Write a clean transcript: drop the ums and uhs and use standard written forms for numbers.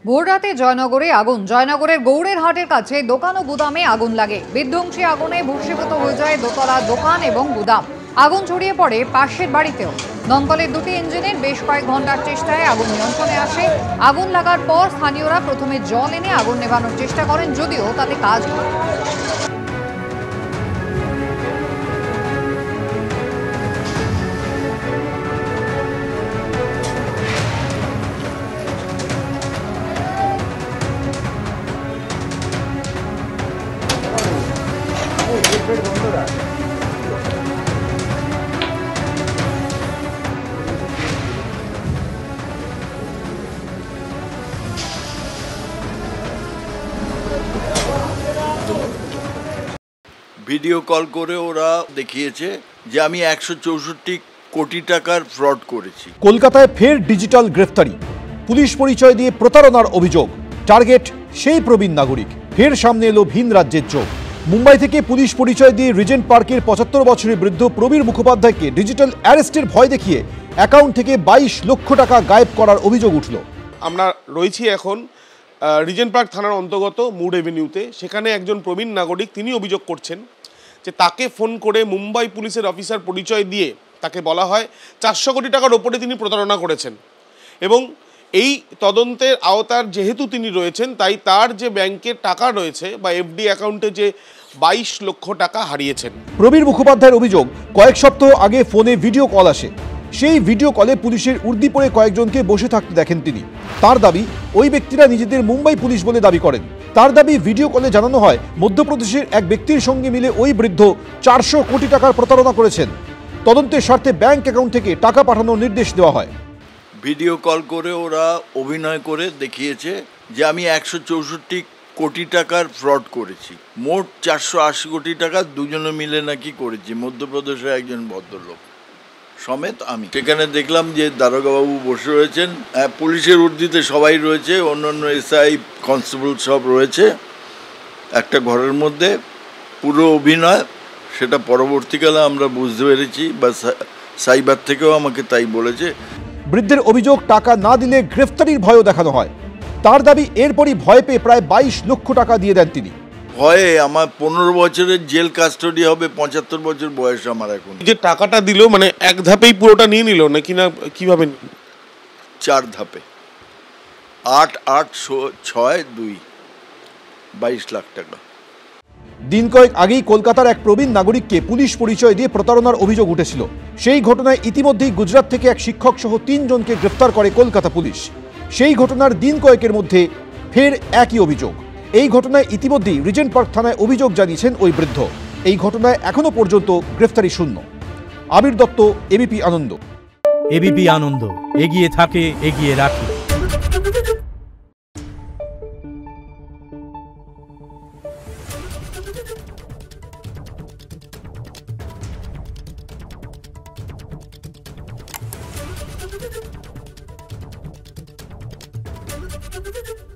ভোররাতে জয়নগরে আগুন। জয়নগরের গৌড়ের হাটের কাছে দোকান ও গুদামে আগুন লাগে। বিধ্বংসী আগুনে ভস্মীভূত হয়ে যায় দোতলা দোকান এবং গুদাম। আগুন ছড়িয়ে পড়ে পাশের বাড়িতেও। দমকলের দুটি ইঞ্জিনের বেশ কয়েক ঘন্টার চেষ্টায় আগুন নিয়ন্ত্রণে আসে। আগুন লাগার পর স্থানীয়রা প্রথমে জল এনে আগুন নেভানোর চেষ্টা করেন, যদিও তাতে কাজ হয়। ভিডিও কল করে ওরা দেখিয়েছে যে আমি 164 কোটি টাকার ফ্রড করেছি। কলকাতায় ফের ডিজিটাল গ্রেফতারি, পুলিশ পরিচয় দিয়ে প্রতারণার অভিযোগ। টার্গেট সেই প্রবীণ নাগরিক। ফের সামনে এলো ভিন রাজ্যের চোখ। মুম্বাই থেকে পুলিশ পরিচয় দিয়ে রিজেন্ট পার্কের 75 বছরের বৃদ্ধ প্রবীর মুখোপাধ্যায়কে ডিজিটাল অ্যারেস্টের ভয় দেখিয়ে অ্যাকাউন্ট থেকে 22 লক্ষ টাকা গায়েব করার অভিযোগ উঠল। আমরা রয়েছি এখন রিজেন্ট পার্ক থানার অন্তর্গত মুড এভিনিউতে। সেখানে একজন প্রবীণ নাগরিক তিনি অভিযোগ করছেন যে তাকে ফোন করে মুম্বাই পুলিশের অফিসার পরিচয় দিয়ে তাকে বলা হয় 400 কোটি টাকার ওপরে তিনি প্রতারণা করেছেন, এবং এই তদন্তের আওতার যেহেতু তিনি রয়েছেন তাই তার যে ব্যাংকের টাকা রয়েছে বা এফডি অ্যাকাউন্টে যে 22 লক্ষ টাকা হারিয়েছেন। প্রবীর মুখোপাধ্যায়ের অভিযোগ, কয়েক সপ্তাহ আগে ফোনে ভিডিও কল আসে। সেই ভিডিও কলে পুলিশের উর্দি পরে কয়েকজনকে বসে থাকতে দেখেন তিনি। তার দাবি, ওই ব্যক্তিরা নিজেদের মুম্বাই পুলিশ বলে দাবি করেন। তার দাবি, ভিডিও কলে জানানো হয় মধ্যপ্রদেশের এক ব্যক্তির সঙ্গে মিলে ওই বৃদ্ধ 400 কোটি টাকার প্রতারণা করেছেন। তদন্তের স্বার্থে ব্যাংক অ্যাকাউন্ট থেকে টাকা পাঠানোর নির্দেশ দেওয়া হয়। ভিডিও কল করে ওরা অভিনয় করে দেখিয়েছে যে আমি 164 কোটি টাকার ফ্রড করেছি। মোট 480 কোটি টাকা দুজনে মিলে নাকি করেছি, মধ্যপ্রদেশের একজন ভদ্রলোক সমেত আমি। সেখানে দেখলাম যে দারোগাবাবু বসে রয়েছেন, পুলিশের উর্দিতে সবাই রয়েছে, অন্যান্য এসআই কনস্টেবল সব রয়েছে একটা ঘরের মধ্যে। পুরো অভিনয়, সেটা পরবর্তীকালে আমরা বুঝতে পেরেছি, বা সাইবার থেকেও আমাকে তাই বলেছে। বৃদ্ধের অভিযোগ, টাকা না দিলে গ্রেফতারির ভয়ও দেখানো হয়। তার দাবি, এরপরই ভয় পেয়ে প্রায় 22 লক্ষ টাকা দিয়ে দেন তিনি। ভয়ে আমার 15 বছরের জেল কাস্টডি হবে, 75 বছর বয়স আমার এখন। যে টাকাটা দিল মানে এক ধাপেই পুরোটা নিয়ে নিল নাকি না কিভাবে? 4 ধাপে, 8, 8, 6, 2, 22 লাখ টাকা। দিন কয়েক আগেই কলকাতার এক প্রবীণ নাগরিককে পুলিশ পরিচয় দিয়ে প্রতারণার অভিযোগ উঠেছিল। সেই ঘটনায় ইতিমধ্যেই গুজরাট থেকে এক শিক্ষক সহ 3 জনকে গ্রেফতার করে কলকাতা পুলিশ। সেই ঘটনার দিন কয়েকের মধ্যে ফের একই অভিযোগ। এই ঘটনায় ইতিমধ্যেই রিজেন্ট পার্ক থানায় অভিযোগ জানিয়েছেন ওই বৃদ্ধ। এই ঘটনায় এখনো পর্যন্ত গ্রেফতারি শূন্য। আবির দত্ত, এবিপি আনন্দ। এবিপি আনন্দ, এগিয়ে থাকে, এগিয়ে রাখে। Thank you.